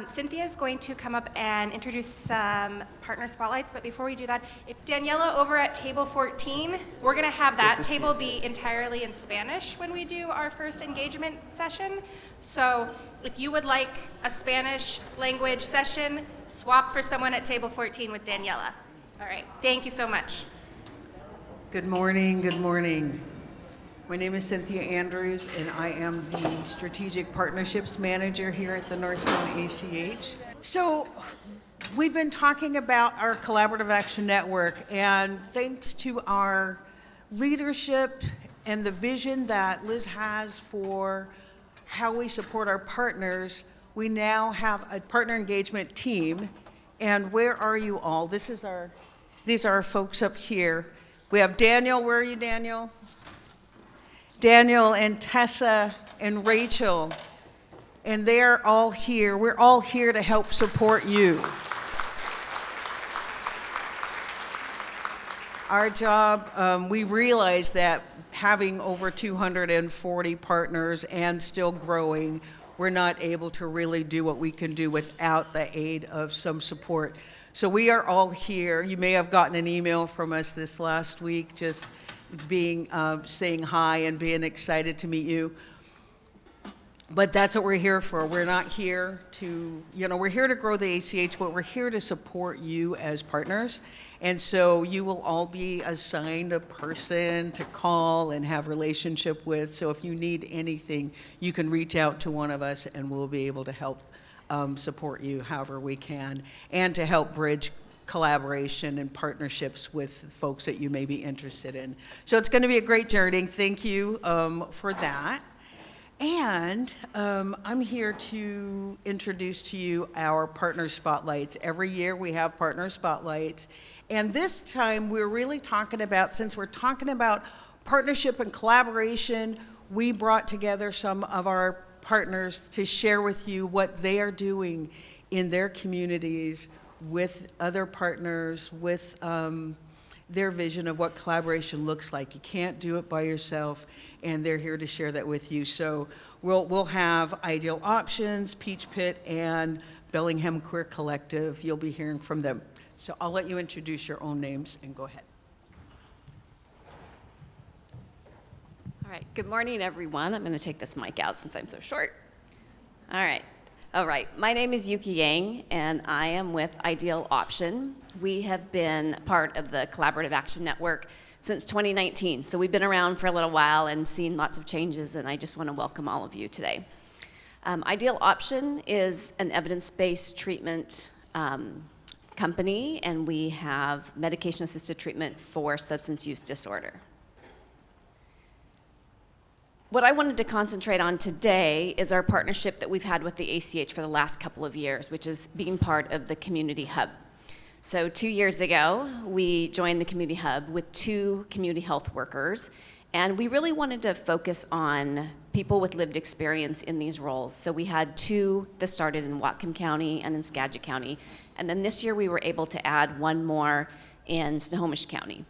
Cynthia is going to come up and introduce some partner spotlights, but before we do that, if Daniela over at table 14, we're going to have that table be entirely in Spanish when we do our first engagement session. So if you would like a Spanish language session, swap for someone at table 14 with Daniela. All right, thank you so much. Good morning, good morning. My name is Cynthia Andrews, and I am the Strategic Partnerships Manager here at the North Zone ACH. So we've been talking about our Collaborative Action Network, and thanks to our leadership and the vision that Liz has for how we support our partners, we now have a partner engagement team. And where are you all? These are our folks up here. We have Daniel. Where are you, Daniel? Daniel and Tessa and Rachel, and they're all here. We're all here to help support you. Our job, we realize that having over 240 partners and still growing, we're not able to really do what we can do without the aid of some support. So we are all here. You may have gotten an email from us this last week just saying hi and being excited to meet you. But that's what we're here for. We're not here to, we're here to grow the ACH, but we're here to support you as partners. And so you will all be assigned a person to call and have relationship with. So if you need anything, you can reach out to one of us and we'll be able to help support you however we can, and to help bridge collaboration and partnerships with folks that you may be interested in. So it's going to be a great journey. Thank you for that. And I'm here to introduce to you our partner spotlights. Every year we have partner spotlights. And this time we're really talking about, since we're talking about partnership and collaboration, we brought together some of our partners to share with you what they are doing in their communities with other partners, with their vision of what collaboration looks like. You can't do it by yourself, and they're here to share that with you. So we'll have Ideal Options, Peach Pit, and Bellingham Queer Collective. You'll be hearing from them. So I'll let you introduce your own names and go ahead. All right, good morning, everyone. I'm going to take this mic out since I'm so short. All right, my name is Yuki Yang, and I am with Ideal Option. We have been part of the Collaborative Action Network since 2019, so we've been around for a little while and seen lots of changes, and I just want to welcome all of you today. Ideal Option is an evidence-based treatment company, and we have medication-assisted treatment for substance use disorder. What I wanted to concentrate on today is our partnership that we've had with the ACH for the last couple of years, which is being part of the Community Hub. So 2 years ago, we joined the Community Hub with 2 community health workers, and we really wanted to focus on people with lived experience in these roles. So we had 2 that started in Whatcom County and in Skagit County, and then this year we were able to add 1 more in Snohomish County.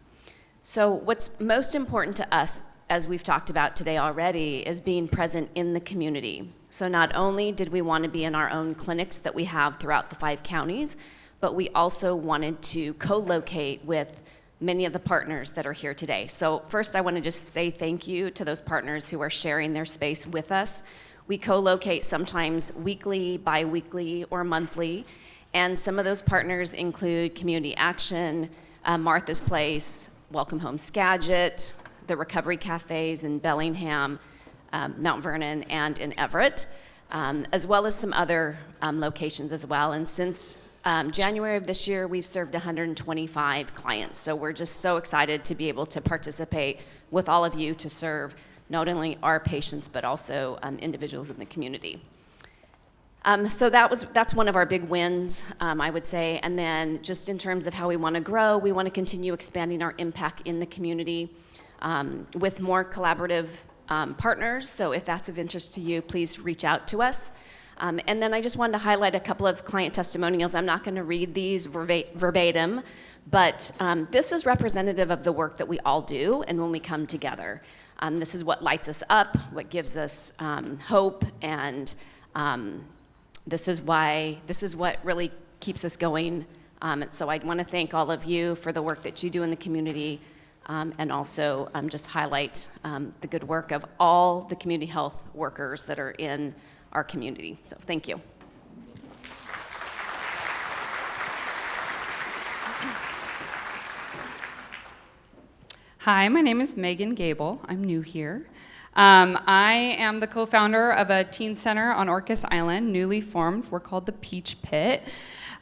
So what's most important to us, as we've talked about today already, is being present in the community. So not only did we want to be in our own clinics that we have throughout the 5 counties, but we also wanted to co-locate with many of the partners that are here today. So first I want to just say thank you to those partners who are sharing their space with us. We co-locate sometimes weekly, bi-weekly, or monthly, and some of those partners include Community Action, Martha's Place, Welcome Home Skagit, the Recovery Cafes in Bellingham, Mount Vernon, and in Everett, as well as some other locations as well. And since January of this year, we've served 125 clients. So we're just so excited to be able to participate with all of you to serve not only our patients, but also individuals in the community. So that's one of our big wins, I would say. And then just in terms of how we want to grow, we want to continue expanding our impact in the community with more collaborative partners. So if that's of interest to you, please reach out to us. And then I just wanted to highlight a couple of client testimonials. I'm not going to read these verbatim, but this is representative of the work that we all do and when we come together. This is what lights us up, what gives us hope and this is what really keeps us going. So I want to thank all of you for the work that you do in the community, and also just highlight the good work of all the community health workers that are in our community. So thank you. Hi, my name is Megan Gable. I'm new here. I am the co-founder of a teen center on Orcas Island, newly formed. We're called the Peach Pit.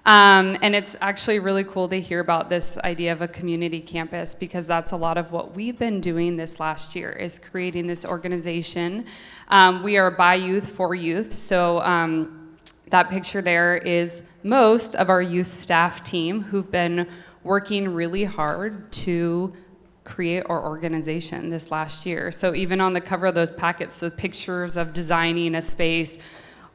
And it's actually really cool to hear about this idea of a community campus, because that's a lot of what we've been doing this last year, is creating this organization. We are by youth for youth. So that picture there is most of our youth staff team who've been working really hard to create our organization this last year. So even on the cover of those packets, the pictures of designing a space,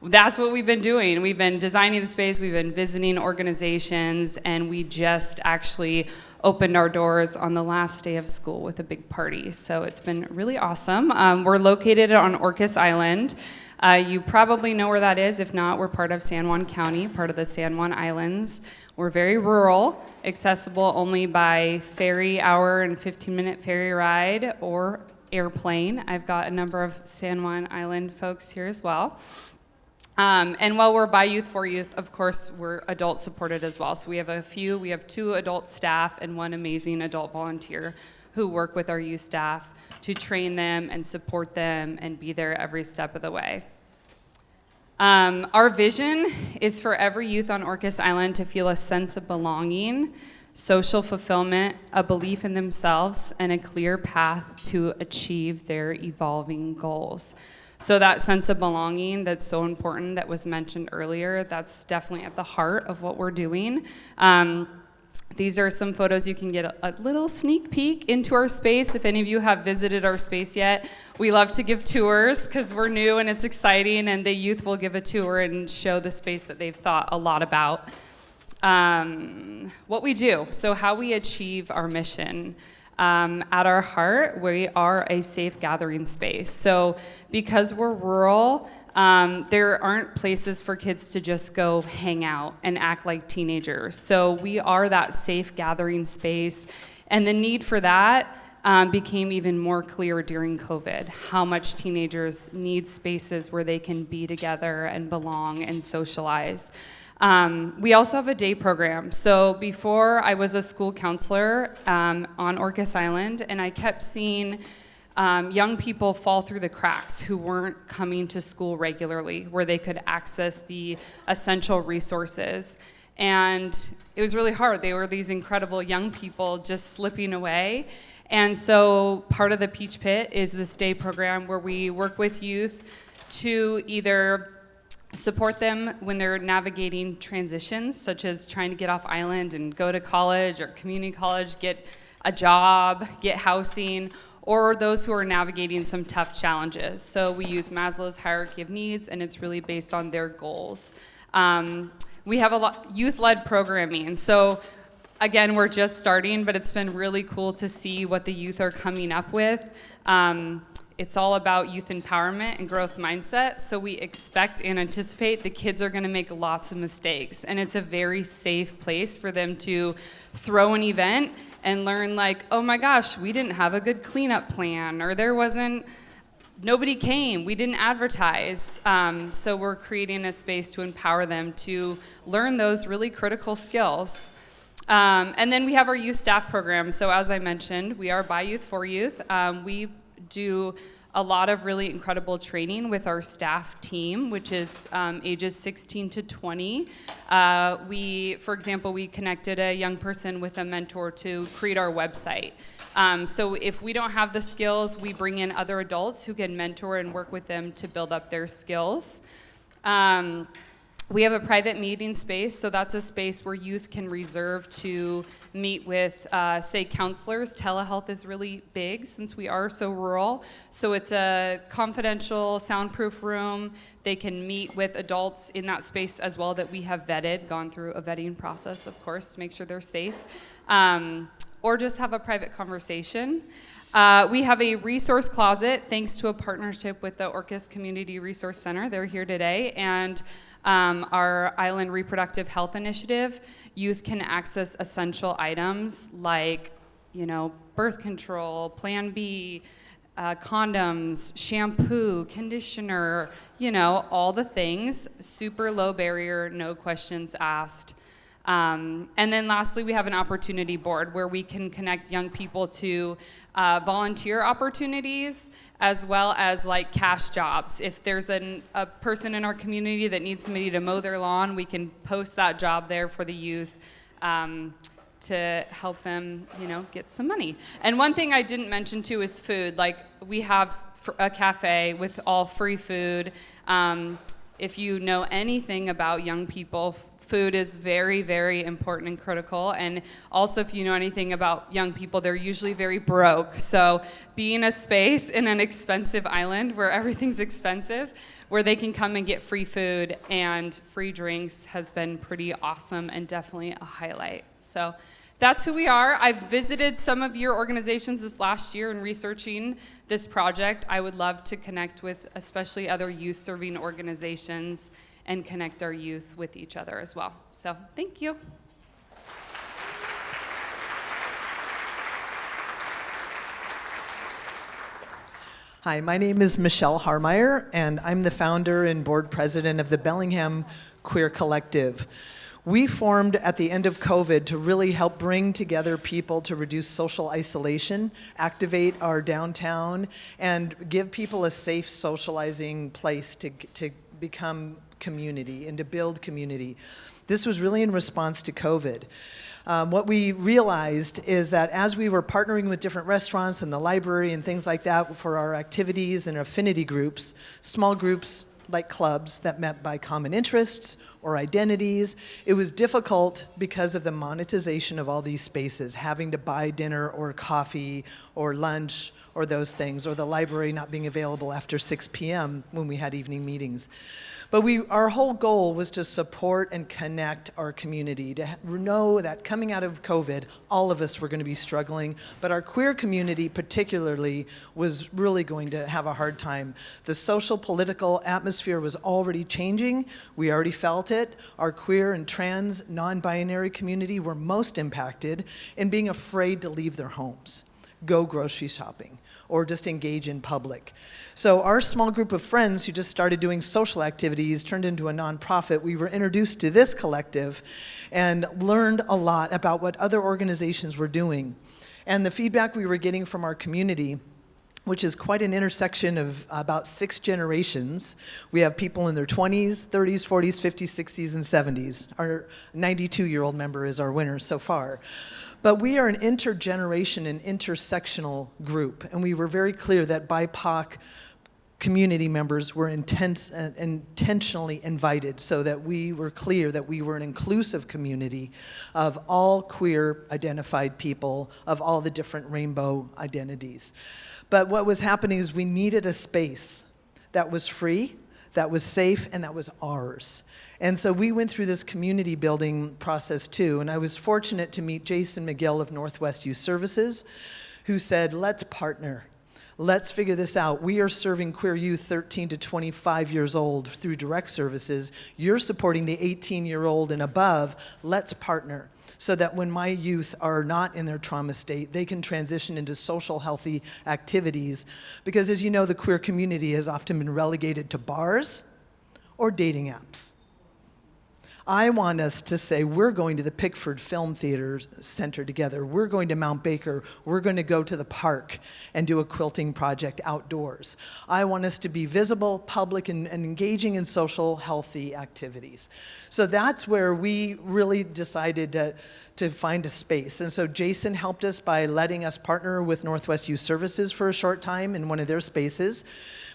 that's what we've been doing. We've been designing the space, we've been visiting organizations, and we just actually opened our doors on the last day of school with a big party. So it's been really awesome. We're located on Orcas Island. You probably know where that is. If not, we're part of San Juan County, part of the San Juan Islands. We're very rural, accessible only by ferry hour and 15-minute ferry ride or airplane. I've got a number of San Juan Island folks here as well. And while we're by youth for youth, of course, we're adult supported as well. So we have 2 adult staff and 1 amazing adult volunteer who work with our youth staff to train them and support them and be there every step of the way. Our vision is for every youth on Orcas Island to feel a sense of belonging, social fulfillment, a belief in themselves, and a clear path to achieve their evolving goals. So that sense of belonging that's so important, that was mentioned earlier, that's definitely at the heart of what we're doing. These are some photos. You can get a little sneak peek into our space. If any of you have visited our space yet, we love to give tours because we're new and it's exciting, and the youth will give a tour and show the space that they've thought a lot about. What we do, so how we achieve our mission. At our heart, we are a safe gathering space. So because we're rural, there aren't places for kids to just go hang out and act like teenagers. So we are that safe gathering space. And the need for that became even more clear during COVID, how much teenagers need spaces where they can be together and belong and socialize. We also have a day program. So before, I was a school counselor on Orcas Island, and I kept seeing young people fall through the cracks who weren't coming to school regularly, where they could access the essential resources. And it was really hard. They were these incredible young people just slipping away. And so part of the Peach Pit is this day program where we work with youth to either support them when they're navigating transitions, such as trying to get off island and go to college or community college, get a job, get housing, or those who are navigating some tough challenges. So we use Maslow's hierarchy of needs, and it's really based on their goals. We have a lot youth-led programming. So again, we're just starting, but it's been really cool to see what the youth are coming up with. It's all about youth empowerment and growth mindset. So we expect and anticipate the kids are going to make lots of mistakes. And it's a very safe place for them to throw an event and learn, like, oh my gosh, we didn't have a good cleanup plan, or nobody came, we didn't advertise. So we're creating a space to empower them to learn those really critical skills. And then we have our youth staff program. So as I mentioned, we are by youth for youth. We do a lot of really incredible training with our staff team, which is ages 16 to 20. For example, we connected a young person with a mentor to create our website. So if we don't have the skills, we bring in other adults who can mentor and work with them to build up their skills. We have a private meeting space, so that's a space where youth can reserve to meet with, say, counselors. Telehealth is really big since we are so rural. So it's a confidential, soundproof room. They can meet with adults in that space as well that we have vetted, gone through a vetting process, of course, to make sure they're safe, or just have a private conversation. We have a resource closet thanks to a partnership with the Orcas Community Resource Center. They're here today. And our Island Reproductive Health Initiative, youth can access essential items like, birth control, Plan B, condoms, shampoo, conditioner, all the things. Super low barrier, no questions asked. And then lastly, we have an opportunity board where we can connect young people to volunteer opportunities as well as like cash jobs. If there's a person in our community that needs somebody to mow their lawn, we can post that job there for the youth to help them, get some money. And one thing I didn't mention too is food. Like we have a cafe with all free food. If you know anything about young people, food is very, very important and critical. And also, if you know anything about young people, they're usually very broke. So being a space in an expensive island where everything's expensive, where they can come and get free food and free drinks has been pretty awesome and definitely a highlight. So that's who we are. I've visited some of your organizations this last year in researching this project. I would love to connect with especially other youth-serving organizations and connect our youth with each other as well. So thank you. Hi, my name is Michelle Harmeyer, and I'm the founder and board president of the Bellingham Queer Collective. We formed at the end of COVID to really help bring together people to reduce social isolation, activate our downtown, and give people a safe socializing place to become community and to build community. This was really in response to COVID. What we realized is that as we were partnering with different restaurants and the library and things like that for our activities and affinity groups, small groups like clubs that met by common interests or identities, it was difficult because of the monetization of all these spaces, having to buy dinner or coffee or lunch or those things, or the library not being available after 6 p.m. when we had evening meetings. But our whole goal was to support and connect our community, to know that coming out of COVID, all of us were going to be struggling, but our queer community particularly was really going to have a hard time. The social, political atmosphere was already changing. We already felt it. Our queer and trans, non-binary community were most impacted in being afraid to leave their homes, go grocery shopping, or just engage in public. So our small group of friends who just started doing social activities turned into a nonprofit. We were introduced to this collective and learned a lot about what other organizations were doing. And the feedback we were getting from our community, which is quite an intersection of about 6 generations. We have people in their 20s, 30s, 40s, 50s, 60s, and 70s. Our 92-year-old member is our winner so far. But we are an intergeneration and intersectional group, and we were very clear that BIPOC community members were intentionally invited so that we were clear that we were an inclusive community of all queer identified people, of all the different rainbow identities. But what was happening is we needed a space that was free, that was safe, and that was ours. And so we went through this community building process too, and I was fortunate to meet Jason McGill of Northwest Youth Services, who said, let's partner. Let's figure this out. We are serving queer youth 13 to 25 years old through direct services. You're supporting the 18-year-old and above. Let's partner so that when my youth are not in their trauma state, they can transition into social healthy activities. Because as you know, the queer community has often been relegated to bars or dating apps. I want us to say, we're going to the Pickford Film Theater Center together. We're going to Mount Baker. We're going to go to the park and do a quilting project outdoors. I want us to be visible, public, and engaging in social, healthy activities. So that's where we really decided to find a space. And so Jason helped us by letting us partner with Northwest Youth Services for a short time in one of their spaces.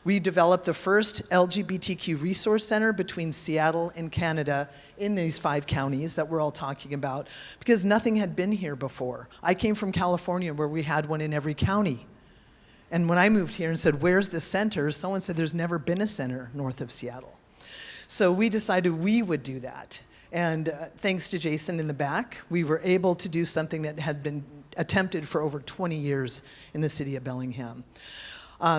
We developed the first LGBTQ resource center between Seattle and Canada in these 5 counties that we're all talking about, because nothing had been here before. I came from California where we had one in every county. And when I moved here and said, where's the center? Someone said, there's never been a center north of Seattle. So we decided we would do that. And thanks to Jason in the back, we were able to do something that had been attempted for over 20 years in the city of Bellingham.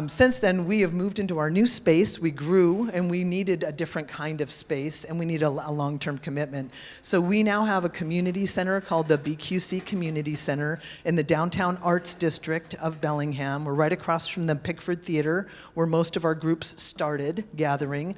Since then, we have moved into our new space. We grew, and we needed a different kind of space, and we need a long-term commitment. So we now have a community center called the BQC Community Center in the Downtown Arts District of Bellingham. We're right across from the Pickford Theater, where most of our groups started gathering.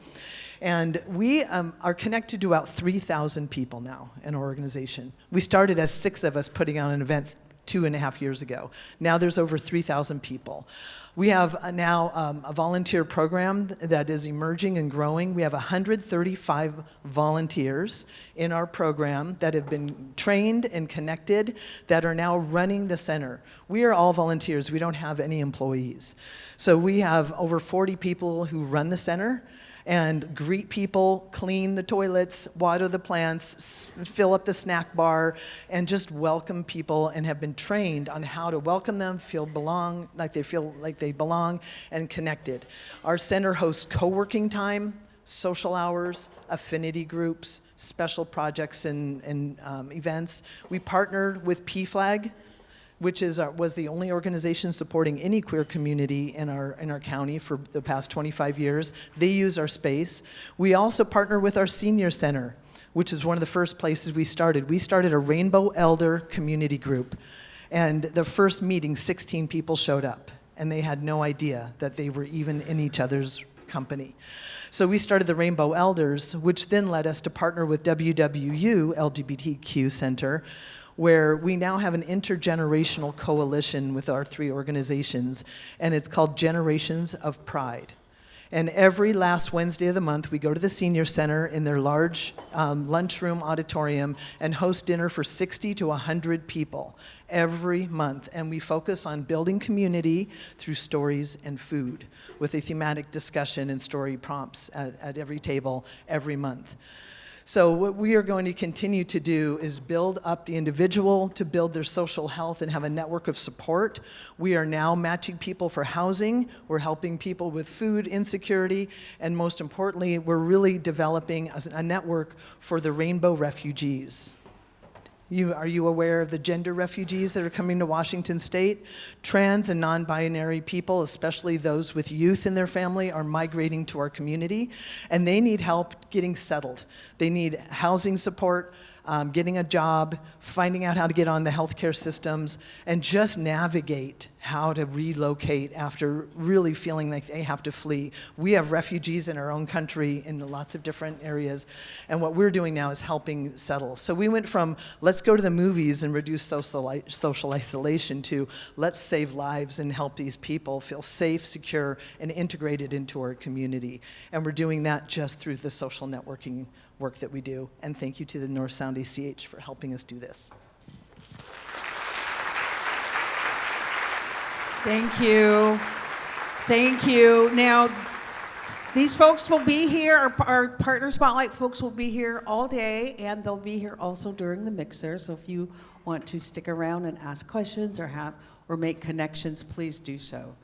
And we are connected to about 3,000 people now in our organization. We started as 6 of us putting on an event 2.5 years ago. Now there's over 3,000 people. We have now a volunteer program that is emerging and growing. We have 135 volunteers in our program that have been trained and connected that are now running the center. We are all volunteers. We don't have any employees. So we have over 40 people who run the center and greet people, clean the toilets, water the plants, fill up the snack bar, and just welcome people, and have been trained on how to welcome them, feel like they belong and connected. Our center hosts co-working time, social hours, affinity groups, special projects and events. We partnered with PFLAG, which was the only organization supporting any queer community in our county for the past 25 years. They use our space. We also partner with our senior center, which is one of the first places we started. We started a Rainbow Elder community group, and the first meeting, 16 people showed up, and they had no idea that they were even in each other's company. So we started the Rainbow Elders, which then led us to partner with WWU LGBTQ Center, where we now have an intergenerational coalition with our 3 organizations, and it's called Generations of Pride. And every last Wednesday of the month, we go to the senior center in their large lunchroom auditorium and host dinner for 60 to 100 people every month. And we focus on building community through stories and food, with a thematic discussion and story prompts at every table every month. So what we are going to continue to do is build up the individual to build their social health and have a network of support. We are now matching people for housing. We're helping people with food insecurity. And most importantly, we're really developing a network for the rainbow refugees. Are you aware of the gender refugees that are coming to Washington State? Trans and non-binary people, especially those with youth in their family, are migrating to our community, and they need help getting settled. They need housing support, getting a job, finding out how to get on the healthcare systems, and just navigate how to relocate after really feeling like they have to flee. We have refugees in our own country in lots of different areas, and what we're doing now is helping settle. So we went from let's go to the movies and reduce social isolation to let's save lives and help these people feel safe, secure, and integrated into our community. And we're doing that just through the social networking work that we do. And thank you to the North Sound ACH for helping us do this. Thank you. Thank you. Now, these folks will be here, our Partner Spotlight folks will be here all day, and they'll be here also during the mixer. So if you want to stick around and ask questions or make connections, please do so.